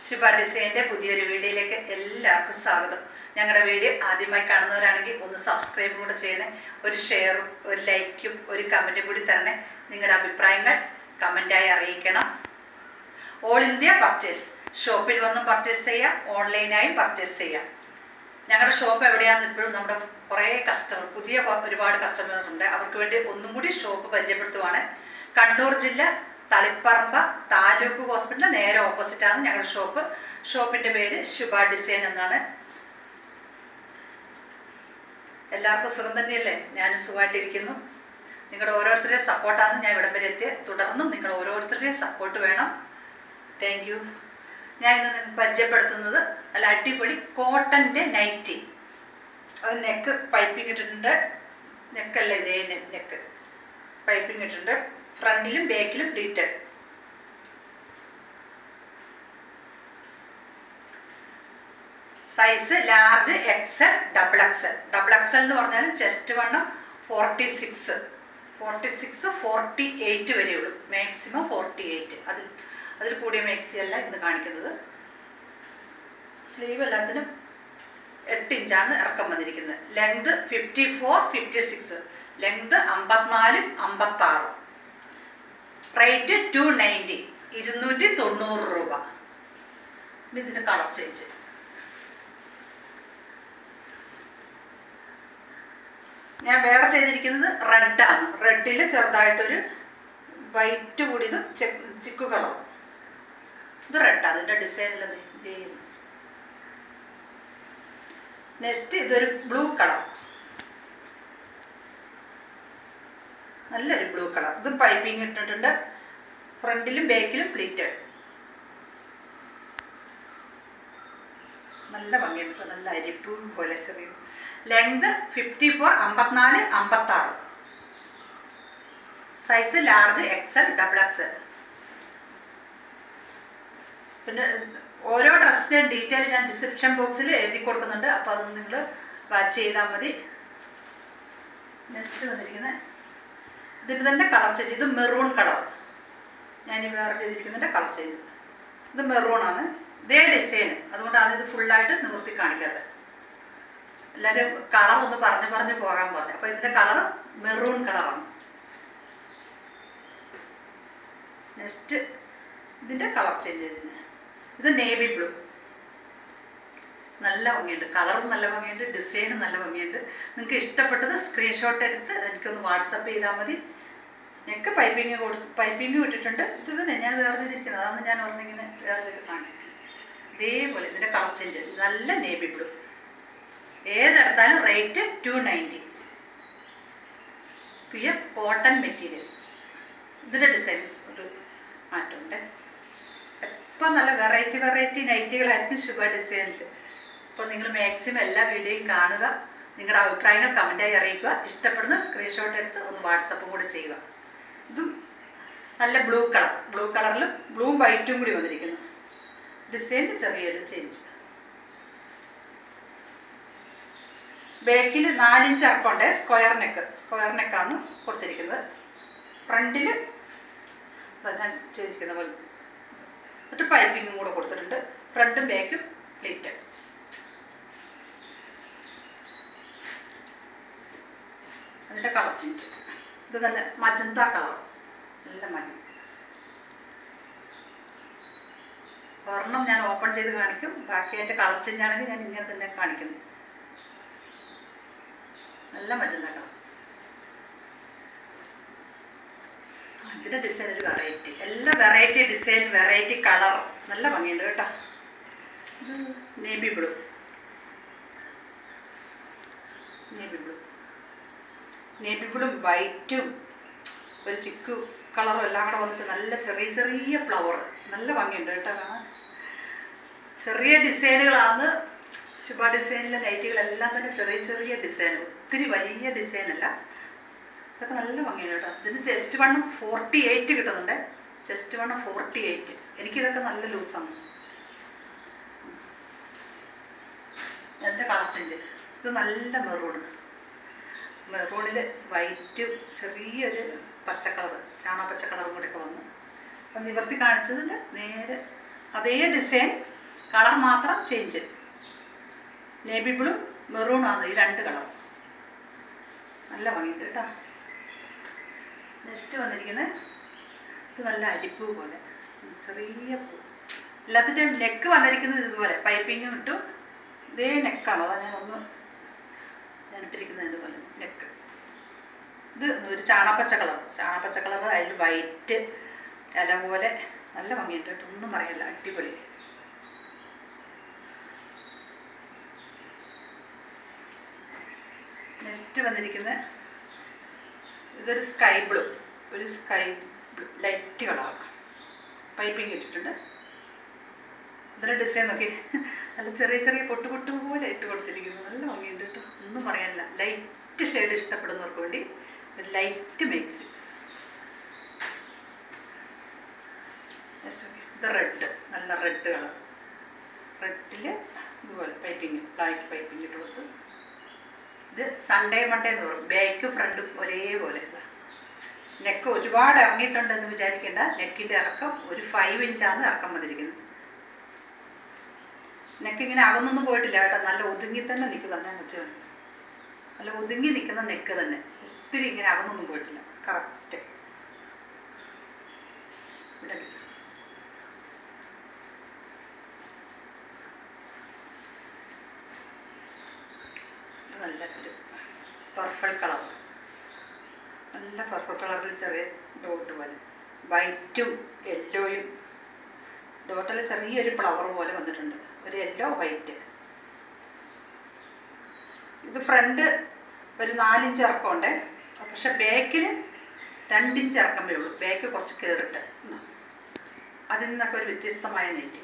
ശുഭ ഡിസൈൻ്റെ പുതിയൊരു വീഡിയോയിലേക്ക് എല്ലാവർക്കും സ്വാഗതം. ഞങ്ങളുടെ വീഡിയോ ആദ്യമായി കാണുന്നവരാണെങ്കിൽ ഒന്ന് സബ്സ്ക്രൈബും കൂടെ ചെയ്യണേ. ഒരു ഷെയറും ഒരു ലൈക്കും ഒരു കമൻറ്റും കൂടി തരണേ. നിങ്ങളുടെ അഭിപ്രായങ്ങൾ കമൻറ്റായി അറിയിക്കണം. ഓൾ ഇന്ത്യ പർച്ചേസ്, ഷോപ്പിൽ വന്നും പർച്ചേസ് ചെയ്യാം, ഓൺലൈനായും പർച്ചേസ് ചെയ്യാം. ഞങ്ങളുടെ ഷോപ്പ് എവിടെയാണെന്ന് ഇപ്പോഴും നമ്മുടെ കുറേ പുതിയ ഒരുപാട് കസ്റ്റമേഴ്സ് ഉണ്ട്. അവർക്ക് വേണ്ടി ഒന്നും കൂടി ഷോപ്പ് പരിചയപ്പെടുത്തുവാണ്. കണ്ണൂർ ജില്ല തളിപ്പറമ്പ താലൂക്ക് ഹോസ്പിറ്റലിന് നേരെ ഓപ്പോസിറ്റാണ് ഞങ്ങളുടെ ഷോപ്പ്. ഷോപ്പിൻ്റെ പേര് ശുഭ ഡിസൈൻ എന്നാണ്. എല്ലാവർക്കും സുഖം തന്നെയല്ലേ? ഞാനും സുഖമായിട്ടിരിക്കുന്നു. നിങ്ങളുടെ ഓരോരുത്തരുടെയും സപ്പോർട്ടാണ് ഞാൻ ഇവിടം വരെ എത്തിയത്. തുടർന്നും നിങ്ങൾ ഓരോരുത്തരുടെയും സപ്പോർട്ട് വേണം. Thank you. ഞാൻ ഇന്ന് നിങ്ങൾക്ക് പരിചയപ്പെടുത്തുന്നത് നല്ല അടിപൊളി കോട്ടൻ്റെ നൈറ്റി. അത് നെക്ക് പൈപ്പിംഗ് ഇട്ടിട്ടുണ്ട്. നെക്കല്ല, ഇതേ നെക്ക് പൈപ്പിംഗ് ഇട്ടിട്ടുണ്ട്. ഫ്രണ്ടിലും ബാക്കിലും pleated. Size large, XL, double XL. Double XL എന്ന് പറഞ്ഞാൽ ചെസ്റ്റ് വണ്ണം 46, 48 വരെയുള്ളൂ. മാക്സിമം 48. അതിൽ കൂടിയ മാക്സി അല്ല ഇന്ന് കാണിക്കുന്നത്. സ്ലീവ് എല്ലാത്തിനും 8 ഇഞ്ചാണ് ഇറക്കം വന്നിരിക്കുന്നത്. ലെങ്ത് 54, 56. ലെങ്ത് 54, 56. റേറ്റ് 290, 290 രൂപ. ഇതിൻ്റെ കളർ ചേഞ്ച്. ഞാൻ വേറെ ചെയ്തിരിക്കുന്നത് റെഡാണ്. റെഡിൽ ചെറുതായിട്ടൊരു വൈറ്റ് കൂടിയതും ചിക്കു കളറും. ഇത് റെഡ്, അതിൻ്റെ ഡിസൈനിലത്. നെക്സ്റ്റ് ഇതൊരു ബ്ലൂ കളർ, നല്ലൊരു ബ്ലൂ കളർ. ഇത് പൈപ്പിംഗ് ഇട്ടിട്ടുണ്ട്. ഫ്രണ്ടിലും ബാക്കിലും പ്ലീറ്റഡ്. നല്ല ഭംഗിയുണ്ട്, നല്ല അരിപ്പൂ പോലെ ചെറിയ. Length 54, 54, 56. Size large, XL, double XL. പിന്നെ ഓരോ ഡ്രസ്സിൻ്റെ ഡീറ്റെയിൽ ഞാൻ ഡിസ്ക്രിപ്ഷൻ ബോക്സിൽ എഴുതി കൊടുക്കുന്നുണ്ട്. അപ്പോൾ അത് നിങ്ങൾ വാച്ച് ചെയ്താൽ മതി. നെക്സ്റ്റ് വന്നിരിക്കുന്നത് ഇതിന് തന്നെ കളർ ചേഞ്ച്. ഇത് മെറൂൺ കളർ. ഞാൻ വേറെ ചെയ്തിരിക്കുന്നതിൻ്റെ കളർ ചേഞ്ച്. ഇത് മെറൂണാണ്. ഇതേ ഡിസൈൻ, അതുകൊണ്ടാണ് ഇത് ഫുള്ളായിട്ട് നിവർത്തി കാണിക്കാത്തത്. എല്ലാവരും കളർ ഒന്ന് പറഞ്ഞ് പോകാൻ പറഞ്ഞു. അപ്പോൾ ഇതിൻ്റെ കളർ മെറൂൺ കളറാണ്. നെക്സ്റ്റ് ഇതിൻ്റെ കളർ ചേഞ്ച് ചെയ്തിന്. ഇത് നേവി ബ്ലൂ. നല്ല ഭംഗിയുണ്ട്, കളറും നല്ല ഭംഗിയുണ്ട്, ഡിസൈനും നല്ല ഭംഗിയുണ്ട്. നിങ്ങൾക്ക് ഇഷ്ടപ്പെട്ടത് സ്ക്രീൻഷോട്ട് എടുത്ത് എനിക്കൊന്ന് വാട്സപ്പ് ചെയ്താൽ മതി. നെക്ക് പൈപ്പിംഗ് ഇട്ടിട്ടുണ്ട്. ഇത് തന്നെ ഞാൻ വേറെ ചെയ്തിരിക്കുന്നത്. അതാണ് ഞാൻ പറഞ്ഞിങ്ങനെ വേറെ ചെയ്ത് കാണിച്ചിരിക്കുന്നത്. ഇതേപോലെ ഇതിൻ്റെ കളർ ചേഞ്ച്. നല്ല നേവി ബ്ലൂ. ഏതെടുത്താലും റേറ്റ് 290. Pure cotton material. ഇതിൻ്റെ ഡിസൈൻ ഒരു മാറ്റമുണ്ട്. ഇപ്പോൾ നല്ല വെറൈറ്റി നൈറ്റികളായിരിക്കും ശുഭ ഡിസൈനിൽ. അപ്പോൾ നിങ്ങൾ മാക്സിമം എല്ലാ വീഡിയോയും കാണുക. നിങ്ങളുടെ അഭിപ്രായങ്ങൾ കമൻറ്റായി അറിയിക്കുക. ഇഷ്ടപ്പെടുന്ന സ്ക്രീൻഷോട്ട് എടുത്ത് ഒന്ന് വാട്സപ്പും കൂടെ ചെയ്യുക. ഇതും നല്ല ബ്ലൂ കളറിലും ബ്ലൂവും വൈറ്റും കൂടി വന്നിരിക്കുന്നു. ഡിസൈനിൽ ചെറിയൊരു ചേഞ്ച്. ബാക്കിൽ 4 ഇഞ്ച് ഇറക്കമുണ്ട്. സ്ക്വയർ നെക്കാണ് കൊടുത്തിരിക്കുന്നത്. ഫ്രണ്ടിൽ ഞാൻ ചെയ്തിരിക്കുന്ന പോലെ എന്നിട്ട് പൈപ്പിങ്ങും കൂടെ കൊടുത്തിട്ടുണ്ട്. ഫ്രണ്ടും ബാക്കും പ്ലീറ്റഡ്. അതിൻ്റെ കളർ ചേഞ്ച്. ഇത് നല്ല മജന്ത കളർ, നല്ല മജന്ത. ഒരെണ്ണം ഞാൻ ഓപ്പൺ ചെയ്ത് കാണിക്കും. ബാക്കി അതിൻ്റെ കളർ ചേഞ്ച് ആണെങ്കിൽ ഞാൻ ഇങ്ങനെ തന്നെ കാണിക്കുന്നു. നല്ല മജന്ത കളർ. ഇതിൻ്റെ ഡിസൈൻ ഒരു വെറൈറ്റി. എല്ലാം വെറൈറ്റി ഡിസൈൻ, വെറൈറ്റി കളർ. നല്ല ഭംഗിയുണ്ട് കേട്ടോ. ഇത് നേവി ബ്ലൂ. നേവി ബ്ലൂ വൈറ്റും ഒരു ചിക്കു കളറും എല്ലാം കൂടെ വന്നിട്ട് നല്ല ചെറിയ ഫ്ലവർ. നല്ല ഭംഗിയുണ്ട് കേട്ടോ കാണാൻ. ചെറിയ ഡിസൈനുകളാണ് ശുഭ ഡിസൈനിലെ നൈറ്റികളെല്ലാം തന്നെ. ചെറിയ ഡിസൈൻ, ഒത്തിരി വലിയ ഡിസൈനല്ല. ഇതൊക്കെ നല്ല ഭംഗിയാണ് കേട്ടോ. ഇതിന് ചെസ്റ്റ് വണ്ണം 48 കിട്ടുന്നുണ്ട്. ചെസ്റ്റ് വണ്ണം 48. എനിക്കിതൊക്കെ നല്ല ലൂസാണ്. എൻ്റെ കളർ ചേഞ്ച്. ഇത് നല്ല മെറൂണിൽ വൈറ്റും ചെറിയൊരു പച്ചക്കളർ, ചാണകപ്പച്ച കളറും കൂടെയൊക്കെ വന്നു. അപ്പം നിവർത്തി കാണിച്ചതിൻ്റെ നേരെ അതേ ഡിസൈൻ, കളർ മാത്രം ചേഞ്ച്. നേവി ബ്ലൂ മെറൂണാണ് ഈ 2 കളർ. നല്ല ഭംഗിയുണ്ട് കേട്ടോ. നെക്സ്റ്റ് വന്നിരിക്കുന്നത് ഇത് നല്ല അരിപ്പൂ പോലെ ചെറിയ പൂ. എല്ലാത്തിൻ്റെയും നെക്ക് വന്നിരിക്കുന്നത് ഇതുപോലെ പൈപ്പിങ്ങും ഇട്ടു. ഇതേ നെക്കാണ്, അതാണ് ഞാൻ ഇട്ടിരിക്കുന്നത് ഇതുപോലെ നെക്ക്. ഇത് ഒരു ചാണപ്പച്ച കളർ, അതിൽ വൈറ്റ് ഇല പോലെ നല്ല ഭംഗിയുണ്ട് കേട്ടോ. ഒന്നും പറയല്ല, അടിപൊളി. നെക്സ്റ്റ് വന്നിരിക്കുന്നത് ഇതൊരു സ്കൈ ബ്ലൂ ലൈറ്റ് കളറാണ്. പൈപ്പിംഗ് ഇട്ടിട്ടുണ്ട്. ഇതിൻ്റെ ഡിസൈൻ നോക്കി, നല്ല ചെറിയ പൊട്ട് പോലെ ഇട്ട് കൊടുത്തിരിക്കുന്നു. നല്ല ഭംഗിയുണ്ട് കേട്ടോ. ഒന്നും പറയാനില്ല. ലൈറ്റ് ഷെയ്ഡ് ഇഷ്ടപ്പെടുന്നവർക്ക് വേണ്ടി ഒരു ലൈറ്റ് മിക്സ്. ഇത് റെഡ്, നല്ല റെഡ് കളർ. റെഡിൽ ഇതുപോലെ പൈപ്പിങ്, ബ്ലാക്ക് പൈപ്പിങ് ഇട്ട് കൊടുത്ത്. ഇത് സൺഡേ മൺഡേ എന്ന് പറയും. ബാക്കും ഫ്രണ്ടും ഒരേപോലെ. നെക്ക് ഒരുപാട് ഇറങ്ങിയിട്ടുണ്ടെന്ന് വിചാരിക്കേണ്ട. നെക്കിൻ്റെ ഇറക്കം ഒരു 5 ഇഞ്ചാണ് ഇറക്കം വന്നിരിക്കുന്നത്. നെക്ക് ഇങ്ങനെ അകന്നൊന്നും പോയിട്ടില്ല കേട്ടോ. നല്ല ഒതുങ്ങി തന്നെ നിൽക്കുക തന്നെ വെച്ച്. നല്ല ഒതുങ്ങി നിൽക്കുന്ന നെക്ക് തന്നെ. ഒത്തിരി ഇങ്ങനെ അകന്നൊന്നും പോയിട്ടില്ല. കറക്റ്റ്. ഇവിടെ നല്ല ഒരു പർപ്പിൾ കളർ. നല്ല പർപ്പിൾ കളറിൽ ചെറിയ ഡോട്ട് പോലെ വൈറ്റും യെല്ലോയും ഡോട്ടിൽ ചെറിയൊരു ഫ്ലവർ പോലെ വന്നിട്ടുണ്ട്. ഒരു യെല്ലോ വൈറ്റ്. ഇത് ഫ്രണ്ട് ഒരു 4 ഇഞ്ച് ഇറക്കമുണ്ട്. പക്ഷെ ബാക്കിൽ 2 ഇഞ്ച് ഇറക്കമേ ഉള്ളൂ. ബാക്ക് കുറച്ച് കയറിട്ട് അതിൽ നിന്നൊക്കെ ഒരു വ്യത്യസ്തമായ നെറ്റ്.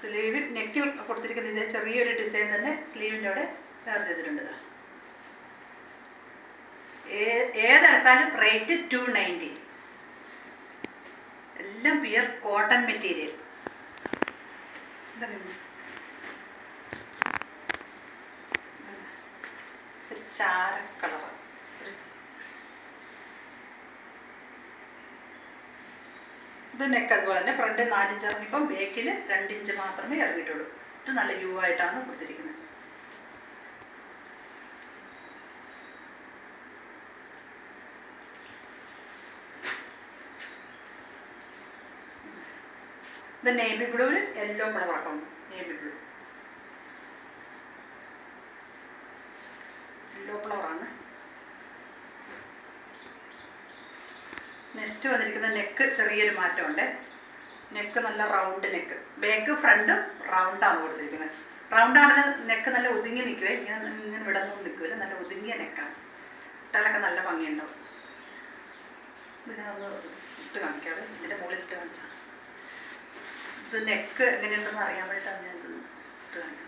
സ്ലീവിൽ നെക്കിൽ കൊടുത്തിരിക്കുന്നതിൻ്റെ ചെറിയൊരു ഡിസൈൻ തന്നെ സ്ലീവിൻ്റെ അവിടെ കയർ ചെയ്തിട്ടുണ്ട്. ഏതെടുത്താലും റേറ്റ് 290. എല്ലാം പ്യുർ കോട്ടൺ മെറ്റീരിയൽ. ഒരു ചാര കളർ. ഇത് നെക്ക് അതുപോലെ തന്നെ ഫ്രണ്ട് 4 ഇഞ്ച് ഇറങ്ങിയപ്പം ബാക്കിൽ 2 ഇഞ്ച് മാത്രമേ ഇറങ്ങിയിട്ടുള്ളൂ. ഇത് നല്ല യു ആയിട്ടാണ് കൊടുത്തിരിക്കുന്നത്. ഇത് നേവി ബ്ലൂവിൽ യെല്ലോ കളറാക്കാം. നേവി ബ്ലൂ യെല്ലോ കളറാണ്. നെക്സ്റ്റ് വന്നിരിക്കുന്ന നെക്ക് ചെറിയൊരു മാറ്റമുണ്ട്. നെക്ക് നല്ല റൗണ്ട് നെക്ക്. ബാക്ക് ഫ്രണ്ടും റൗണ്ടാണ് കൊടുത്തിരിക്കുന്നത്. റൗണ്ടാണെങ്കിൽ നെക്ക് നല്ല ഒതുങ്ങി നിൽക്കുവേ. ഇങ്ങനെ വിടന്നൊന്നും നിൽക്കില്ല. നല്ല ഒതുങ്ങിയ നെക്കാണ്. ഇട്ടാലൊക്കെ നല്ല ഭംഗിയുണ്ടാവും. ഇതിനെ ഒന്ന് ഇട്ട് കാണിക്കാതെ ഇതിൻ്റെ മുകളിൽ ഇട്ട് കാണിച്ചാൽ ഇത് നെക്ക് എങ്ങനെയുണ്ടെന്ന് അറിയാൻ വേണ്ടിയിട്ടാണ് ഞാൻ ഇത് ഇട്ട് കാണിക്കുന്നത്.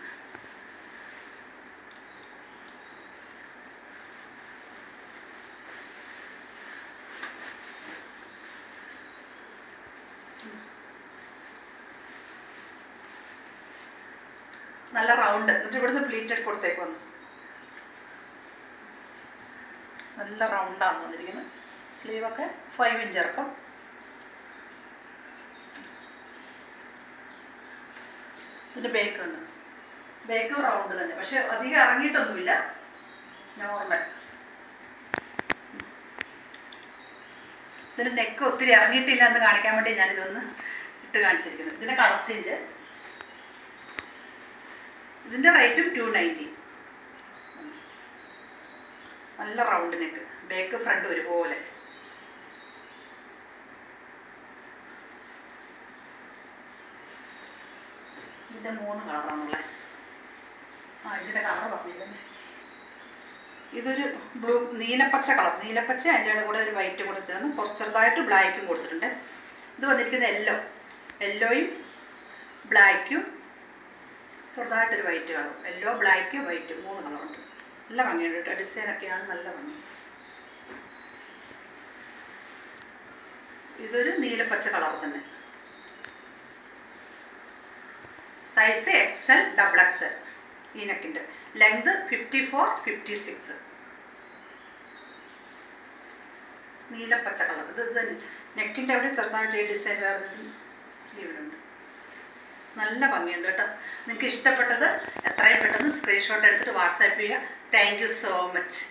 നല്ല റൗണ്ട്. എന്നിട്ട് ഇവിടുന്ന് പ്ലീറ്റഡ് കൊടുത്തേക്ക് വന്നു. നല്ല റൗണ്ടാണ് വന്നിരിക്കുന്നത്. സ്ലീവൊക്കെ 5 ഇഞ്ച് ഇറക്കും. ഇതിൻ്റെ ബേക്കുണ്ട്. ബേക്കും റൗണ്ട് തന്നെ, പക്ഷെ അധികം ഇറങ്ങിയിട്ടൊന്നുമില്ല. നോർമൽ. ഇതിൻ്റെ നെക്ക് ഒത്തിരി ഇറങ്ങിയിട്ടില്ല എന്ന് കാണിക്കാൻ വേണ്ടി ഞാനിതൊന്ന് ഇട്ട് കാണിച്ചിരിക്കുന്നത്. ഇതിൻ്റെ കളർ ചേഞ്ച്. ഇതിൻ്റെ റേറ്റും 290. നല്ല റൗണ്ട് നെക്ക്. ബാക്ക് ഫ്രണ്ട് ഒരുപോലെ. ഇതിൻ്റെ 3 കളറാണുള്ളത്. ഇതിൻ്റെ കളർ പറഞ്ഞില്ലേ. ഇതൊരു ബ്ലൂ നീലപ്പച്ച കളർ. നീലപ്പച്ച അതിൻ്റെ കൂടെ ഒരു വൈറ്റ് കൂടെ ചേർന്ന് കുറച്ച് ചെറുതായിട്ട് ബ്ലാക്കും കൊടുത്തിട്ടുണ്ട്. ഇത് വന്നിരിക്കുന്നത് യെല്ലോയും ബ്ലാക്കും ചെറുതായിട്ടൊരു white colour. Yellow black white 3 കളറുണ്ട്. നല്ല ഭംഗിയുണ്ട് കേട്ടോ. ഡിസൈനൊക്കെയാണ് നല്ല ഭംഗി. ഇതൊരു നീലപ്പച്ച കളർ തന്നെ. Size XL XXL. ഈ നെക്കിൻ്റെ ലെങ്ത് 54, 56. നീലപ്പച്ച കളർ. ഇത് തന്നെ നെക്കിൻ്റെ അവിടെ ചെറുതായിട്ട് ഈ ഡിസൈൻ വേറെ സ്ലീവിലുണ്ട്. നല്ല ഭംഗിയുണ്ട് കേട്ടോ. നിങ്ങൾക്ക് ഇഷ്ടപ്പെട്ടത് എത്രയും പെട്ടെന്ന് സ്ക്രീൻഷോട്ട് എടുത്തിട്ട് വാട്സാപ്പ് ചെയ്യുക. Thank you so much.